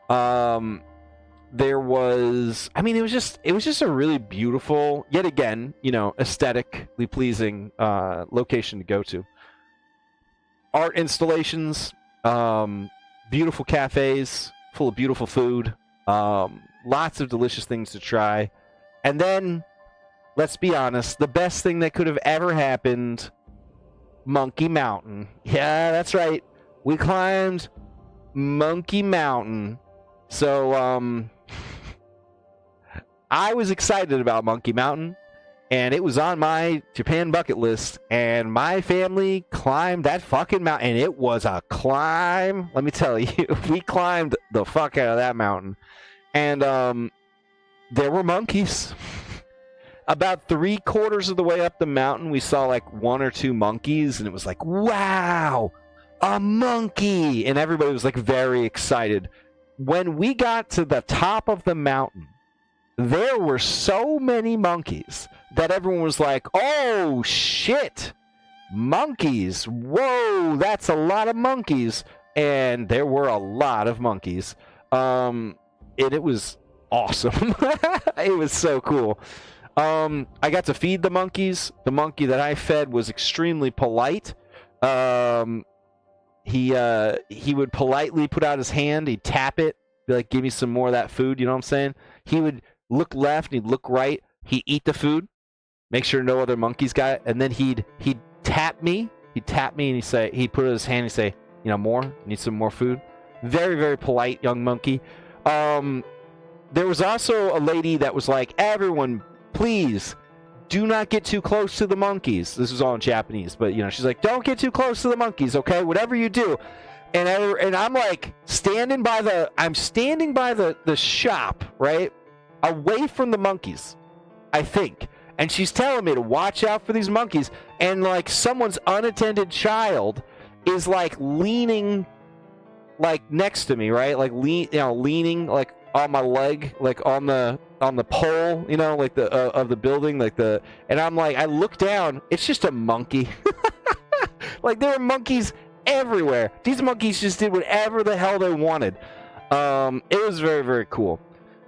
There was, it was just a really beautiful, yet again, aesthetically pleasing location to go to. Art installations, beautiful cafes full of beautiful food, lots of delicious things to try. And then, let's be honest, the best thing that could have ever happened, Monkey Mountain. Yeah, that's right. We climbed Monkey Mountain. So, I was excited about Monkey Mountain, and it was on my Japan bucket list, and my family climbed that fucking mountain, and it was a climb. Let me tell you, we climbed the fuck out of that mountain, and there were monkeys. About 3/4 of the way up the mountain, we saw like 1 or 2 monkeys, and it was like, wow, a monkey, and everybody was like very excited. When we got to the top of the mountain, there were so many monkeys that everyone was like, oh shit, monkeys, whoa, that's a lot of monkeys. And there were a lot of monkeys, and it was awesome. It was so cool. I got to feed the monkeys. The monkey that I fed was extremely polite. He would politely put out his hand, he'd tap it, be like, give me some more of that food, you know what I'm saying? He would look left, and he'd look right, he'd eat the food, make sure no other monkeys got it, and then he'd tap me, and he'd put his hand and say, more, need some more food. Very, very polite young monkey. There was also a lady that was like, everyone, please do not get too close to the monkeys. This was all in Japanese, but she's like, don't get too close to the monkeys, okay? Whatever you do. And I'm like standing by the shop, right? Away from the monkeys, I think. And she's telling me to watch out for these monkeys. And like someone's unattended child is like leaning like next to me, right? Like leaning like on my leg, like on the pole, like the of the building, and I'm like, I look down, it's just a monkey. Like there are monkeys everywhere. These monkeys just did whatever the hell they wanted. It was very, very cool.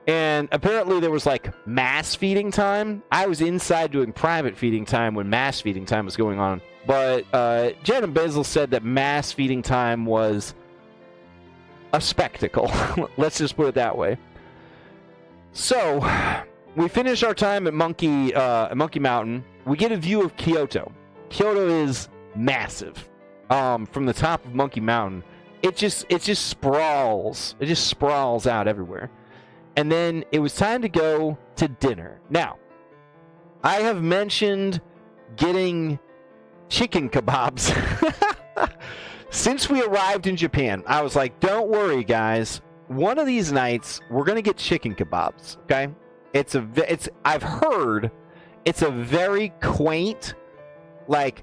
And apparently there was like mass feeding time. I was inside doing private feeding time when mass feeding time was going on. But Jen and Basil said that mass feeding time was a spectacle. Let's just put it that way. So we finish our time at Monkey Mountain. We get a view of Kyoto. Kyoto is massive. From the top of Monkey Mountain, it just sprawls. It just sprawls out everywhere. And then it was time to go to dinner. Now, I have mentioned getting chicken kebabs. Since we arrived in Japan, I was like, don't worry, guys. One of these nights, we're going to get chicken kebabs, okay? I've heard it's a very quaint, like,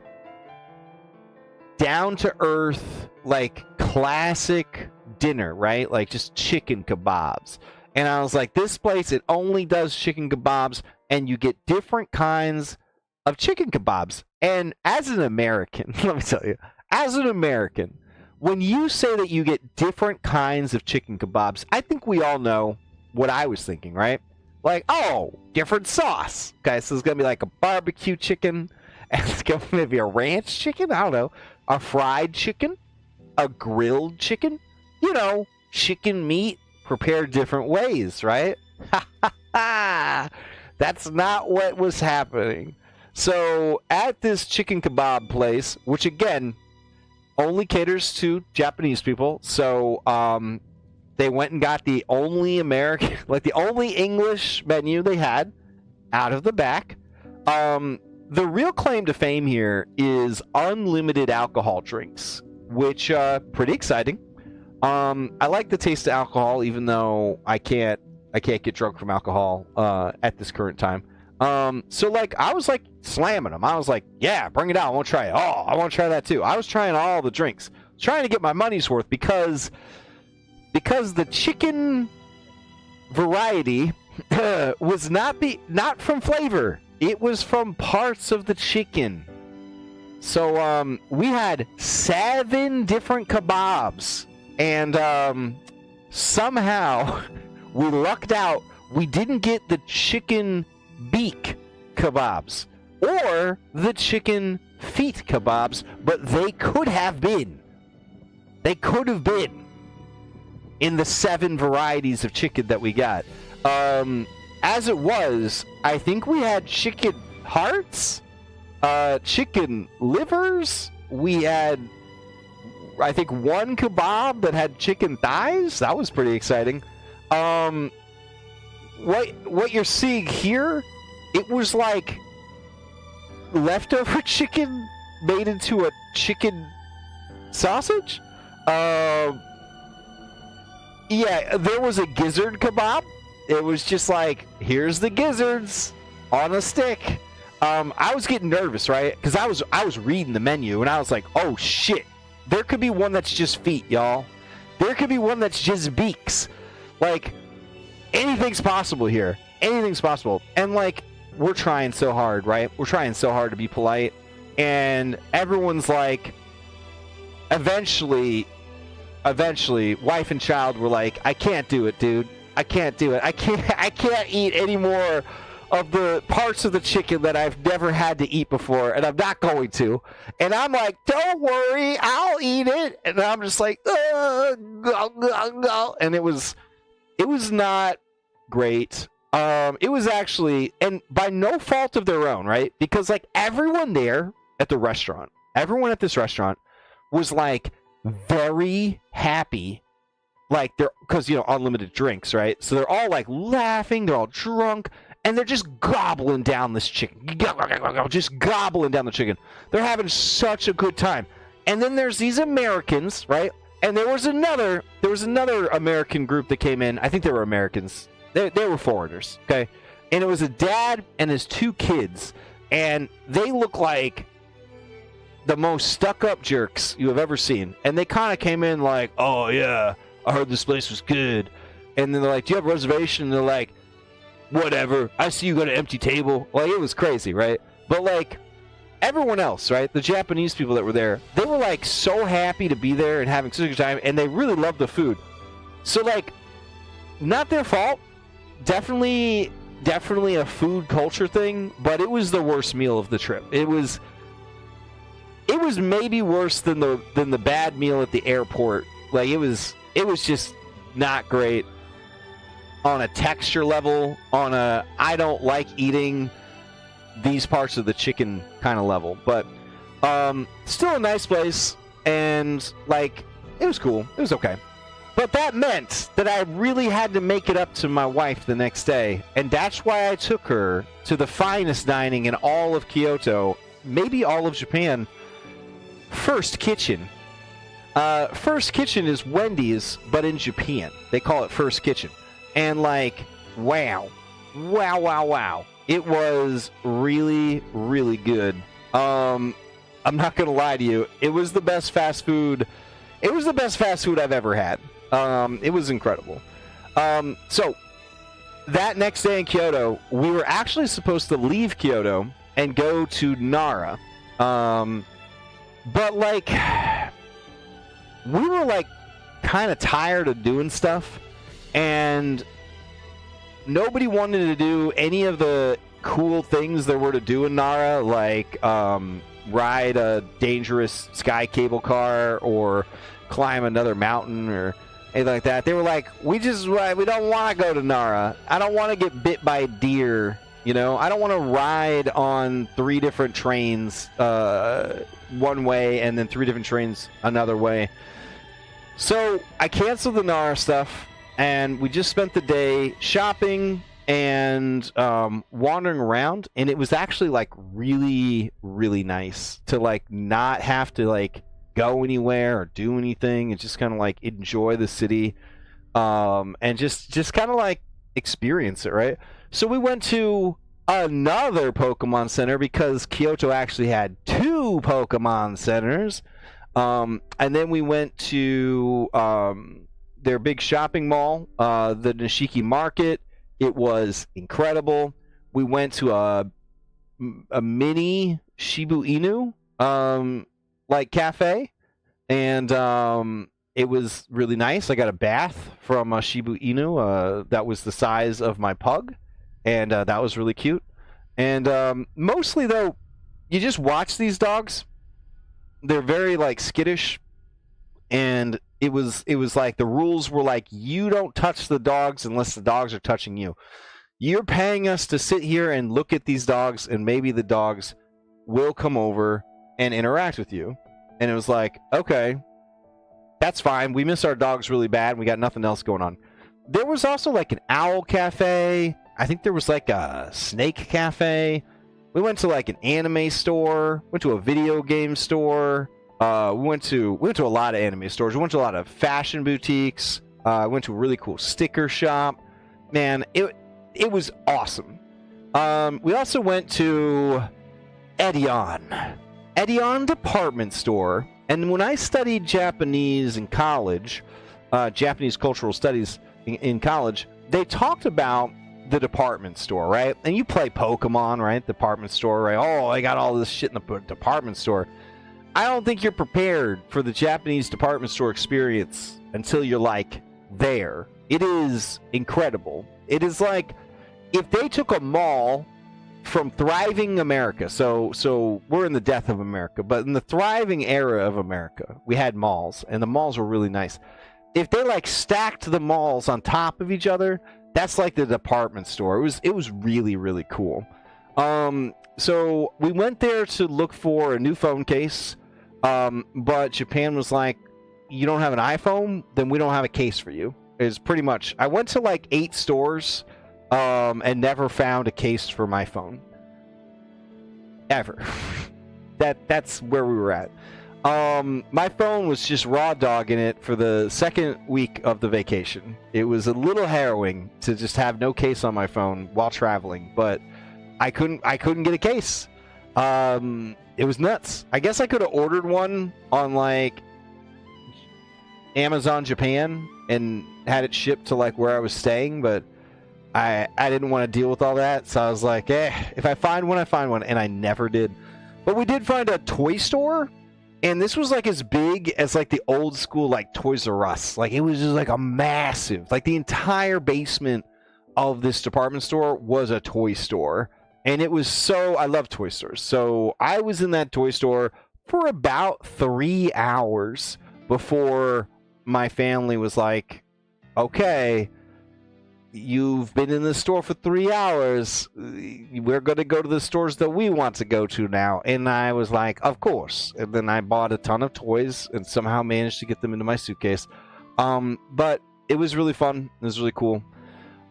down-to-earth, like, classic dinner, right? Like, just chicken kebabs. And I was like, this place, it only does chicken kebabs, and you get different kinds of chicken kebabs. And as an American, let me tell you, as an American, when you say that you get different kinds of chicken kebabs, I think we all know what I was thinking, right? Like, oh, different sauce. Okay, so it's going to be like a barbecue chicken, and it's going to be maybe a ranch chicken, I don't know, a fried chicken, a grilled chicken, chicken meat prepared different ways, right? That's not what was happening. So at this chicken kebab place, which again only caters to Japanese people, so they went and got the only American, like the only English menu they had out of the back. The real claim to fame here is unlimited alcohol drinks, which pretty exciting. I like the taste of alcohol, even though I can't get drunk from alcohol at this current time. So like I was like slamming them. I was like, yeah, bring it out. I want to try it. Oh, I want to try that too. I was trying all the drinks, trying to get my money's worth because the chicken variety was not from flavor. It was from parts of the chicken. So we had 7 different kebabs. And somehow we lucked out. We didn't get the chicken beak kebabs or the chicken feet kebabs, but they could have been. They could have been in the 7 varieties of chicken that we got. As it was, I think we had chicken hearts, chicken livers. We had, I think, 1 kebab that had chicken thighs. That was pretty exciting. What you're seeing here, it was like leftover chicken made into a chicken sausage. Yeah, there was a gizzard kebab. It was just like, here's the gizzards on a stick. I was getting nervous, right? Because I was reading the menu and I was like, oh shit. There could be one that's just feet, y'all. There could be one that's just beaks. Like, anything's possible here. Anything's possible. And, like, we're trying so hard, right? We're trying so hard to be polite. And everyone's like, eventually, wife and child were like, I can't do it, dude. I can't do it. I can't eat any more of the parts of the chicken that I've never had to eat before, and I'm not going to. And I'm like, don't worry, I'll eat it. And I'm just like, and it was not great. It was actually, and by no fault of their own, right? Because like everyone there at the restaurant, everyone at this restaurant was like very happy. Like they're, because unlimited drinks, right? So they're all like laughing, they're all drunk, and they're just gobbling down this chicken. Just gobbling down the chicken. They're having such a good time. And then there's these Americans, right? And there was another American group that came in. I think they were Americans. They were foreigners, okay? And it was a dad and his 2 kids. And they look like the most stuck-up jerks you have ever seen. And they kind of came in like, oh, yeah, I heard this place was good. And then they're like, do you have a reservation? And they're like, whatever. I see you got an empty table. Like, it was crazy, right? But, like, everyone else, right? The Japanese people that were there, they were, like, so happy to be there and having such a good time. And they really loved the food. So, like, not their fault. Definitely a food culture thing. But it was the worst meal of the trip. It was maybe worse than the bad meal at the airport. Like, it was just not great on a texture level, on a I don't like eating these parts of the chicken kind of level. But still a nice place, and like it was cool. It was okay. But that meant that I really had to make it up to my wife the next day, and that's why I took her to the finest dining in all of Kyoto, maybe all of Japan. First Kitchen. First Kitchen is Wendy's, but in Japan. They call it First Kitchen. And, like, wow. It was really, really good. I'm not going to lie to you. It was the best fast food. It was the best fast food I've ever had. It was incredible. So, that next day in Kyoto, we were actually supposed to leave Kyoto and go to Nara. But, like, we were, like, kind of tired of doing stuff, and nobody wanted to do any of the cool things there were to do in Nara, like ride a dangerous sky cable car or climb another mountain or anything like that. They we don't want to go to Nara. I don't want to get bit by a deer. You know, I don't want to ride on 3 different trains one way and then 3 different trains another way. So I canceled the Nara stuff, and we just spent the day shopping and wandering around. And it was actually like really, really nice to like not have to like go anywhere or do anything and just kind of like enjoy the city and just kind of like experience it, right? So we went to another Pokemon Center because Kyoto actually had 2 Pokemon Centers. And then we went to their big shopping mall, the Nishiki Market. It was incredible. We went to a mini Shibu Inu like cafe, and it was really nice. I got a bath from Shibu Inu that was the size of my pug, and that was really cute. And mostly though, you just watch these dogs. They're very like skittish, and it was like the rules were like, you don't touch the dogs unless the dogs are touching you. You're paying us to sit here and look at these dogs, and maybe the dogs will come over and interact with you. And it was like, okay, that's fine. We miss our dogs really bad, and we got nothing else going on. There was also like an owl cafe. I think there was like a snake cafe. We went to like an anime store, went to a video game store. We went to a lot of anime stores. We went to a lot of fashion boutiques. Went to a really cool sticker shop. Man, it was awesome. We also went to Edion department store. And when I studied Japanese in college, Japanese cultural studies in college, they talked about the department store, right? And you play Pokemon, right? Department store, right? Oh, I got all this shit in the department store. I don't think you're prepared for the Japanese department store experience until you're like there. It is incredible. It is like if they took a mall from thriving America. So we're in the death of America, but in the thriving era of America, we had malls, and the malls were really nice. If they like stacked the malls on top of each other, that's like the department store. It was really, really cool. So we went there to look for a new phone case, but Japan was like, you don't have an iPhone? Then we don't have a case for you. It's pretty much, I went to like 8 stores, and never found a case for my phone. Ever. That's where we were at. My phone was just raw dogging it for the second week of the vacation. It was a little harrowing to just have no case on my phone while traveling, but I couldn't get a case. It was nuts. I guess I could have ordered one on like Amazon Japan and had it shipped to like where I was staying, but I didn't want to deal with all that, so I was like, if I find one, I find one, and I never did. But we did find a toy store, and this was like as big as like the old school like Toys R Us. Like it was just like a massive, like the entire basement of this department store was a toy store. And it was so, I love toy stores. So I was in that toy store for about 3 hours before my family was like, okay, you've been in the store for 3 hours. We're going to go to the stores that we want to go to now. And I was like, of course. And then I bought a ton of toys and somehow managed to get them into my suitcase. But it was really fun. It was really cool.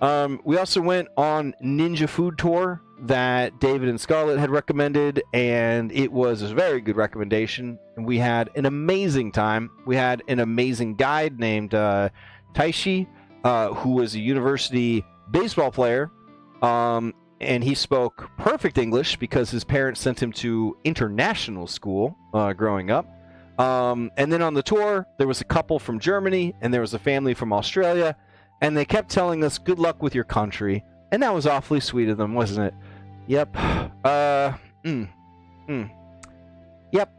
We also went on Ninja Food Tour that David and Scarlett had recommended, and it was a very good recommendation. And we had an amazing time. We had an amazing guide named Taishi, who was a university baseball player, and he spoke perfect English because his parents sent him to international school growing up. And then on the tour, there was a couple from Germany, and there was a family from Australia, and they kept telling us, good luck with your country. And that was awfully sweet of them, wasn't it? Yep. Yep.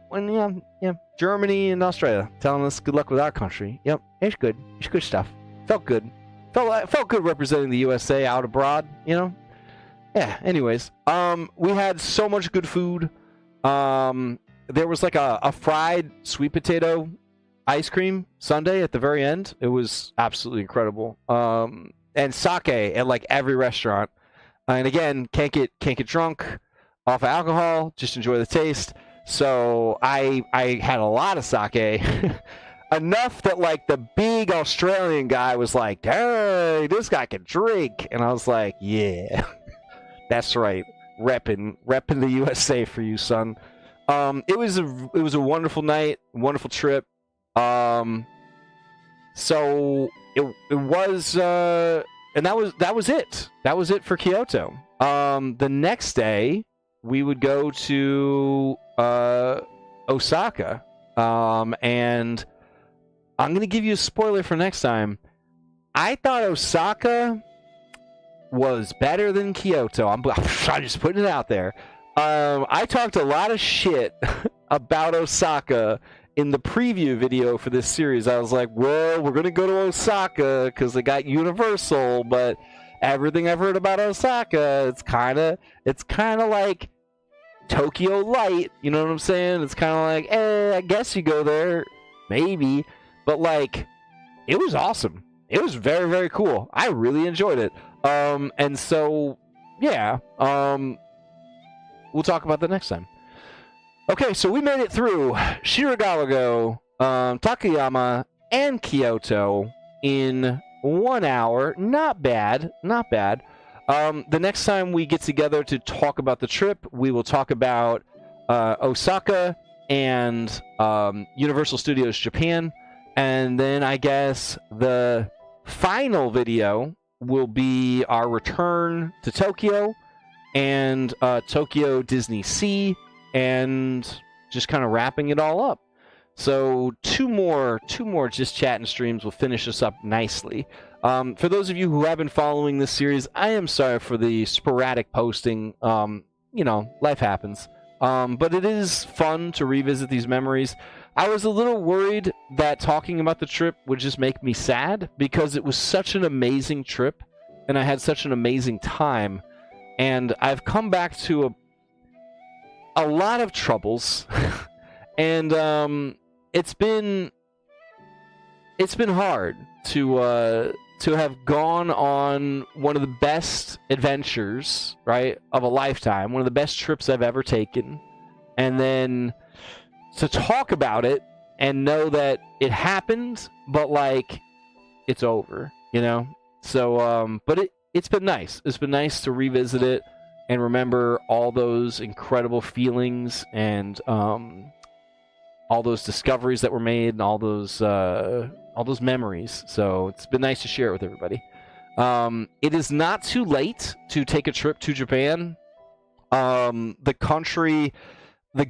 Yeah. Germany and Australia telling us good luck with our country. Yep. It's good. It's good stuff. Felt good. Felt good representing the USA out abroad, you know? Yeah, anyways. We had so much good food. There was like a fried sweet potato ice cream sundae at the very end. It was absolutely incredible. And sake at like every restaurant. And again, can't get drunk off of alcohol, just enjoy the taste. So I had a lot of sake. Enough that like the big Australian guy was like, hey, this guy can drink. And I was like, yeah, that's right. Repping the USA for you, son. It was a wonderful night, wonderful trip. So it was, and that was it. That was it for Kyoto. The next day we would go to Osaka, and I'm going to give you a spoiler for next time. I thought Osaka was better than Kyoto. I'm just putting it out there. I talked a lot of shit about Osaka in the preview video for this series. I was like, well, we're going to go to Osaka because they got Universal, but everything I've heard about Osaka, it's kind of like Tokyo Light. You know what I'm saying? It's kind of like, I guess you go there. Maybe. But, like, it was awesome. It was very, very cool. I really enjoyed it. And so, yeah. We'll talk about that next time. Okay, so we made it through Shiragawa-Go, Takayama, and Kyoto in 1 hour. Not bad. Not bad. The next time we get together to talk about the trip, we will talk about Osaka and Universal Studios Japan. And then I guess the final video will be our return to Tokyo and Tokyo Disney Sea, and just kind of wrapping it all up. So two more Just Chatting streams will finish us up nicely. For those of you who have been following this series, I am sorry for the sporadic posting. Life happens. But it is fun to revisit these memories. I was a little worried that talking about the trip would just make me sad, because it was such an amazing trip, and I had such an amazing time. And I've come back to a lot of troubles, and it's been hard to have gone on one of the best adventures, right, of a lifetime, one of the best trips I've ever taken, and then to talk about it and know that it happened, but like it's over, you know. So, but it's been nice. It's been nice to revisit it and remember all those incredible feelings and all those discoveries that were made and all those memories. So it's been nice to share it with everybody. It is not too late to take a trip to Japan. The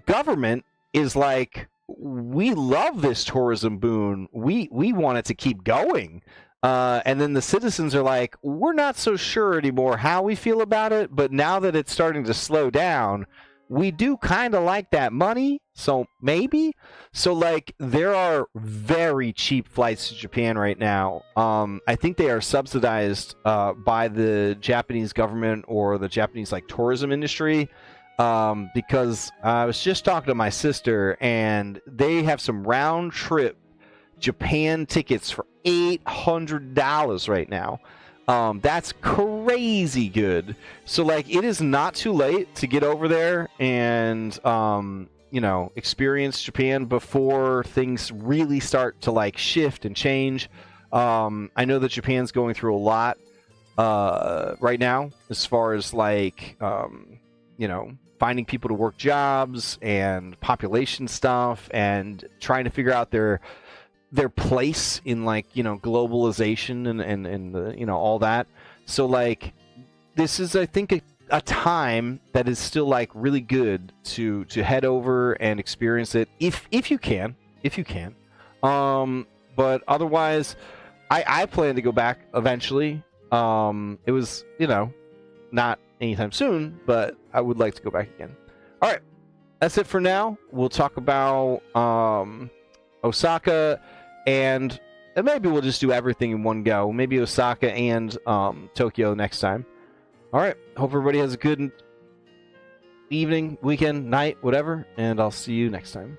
government is like, we love this tourism boon. We want it to keep going. And then the citizens are like, we're not so sure anymore how we feel about it, but now that it's starting to slow down, we do kind of like that money, so maybe. So, like, there are very cheap flights to Japan right now. I think they are subsidized by the Japanese government or the Japanese, like, tourism industry. Because I was just talking to my sister, and they have some round-trip Japan tickets for $800 right now. That's crazy good. So, like, it is not too late to get over there and, experience Japan before things really start to, like, shift and change. I know that Japan's going through a lot right now as far as, like, finding people to work jobs and population stuff and trying to figure out their place in, like, globalization and the, all that. So, like, this is, I think, a time that is still, like, really good to head over and experience it if you can. But otherwise, I plan to go back eventually. It was, not anytime soon, but I would like to go back again. All right, that's it for now. We'll talk about Osaka, and maybe we'll just do everything in one go. Maybe Osaka and Tokyo next time. All right, hope everybody has a good evening, weekend, night, whatever, and I'll see you next time.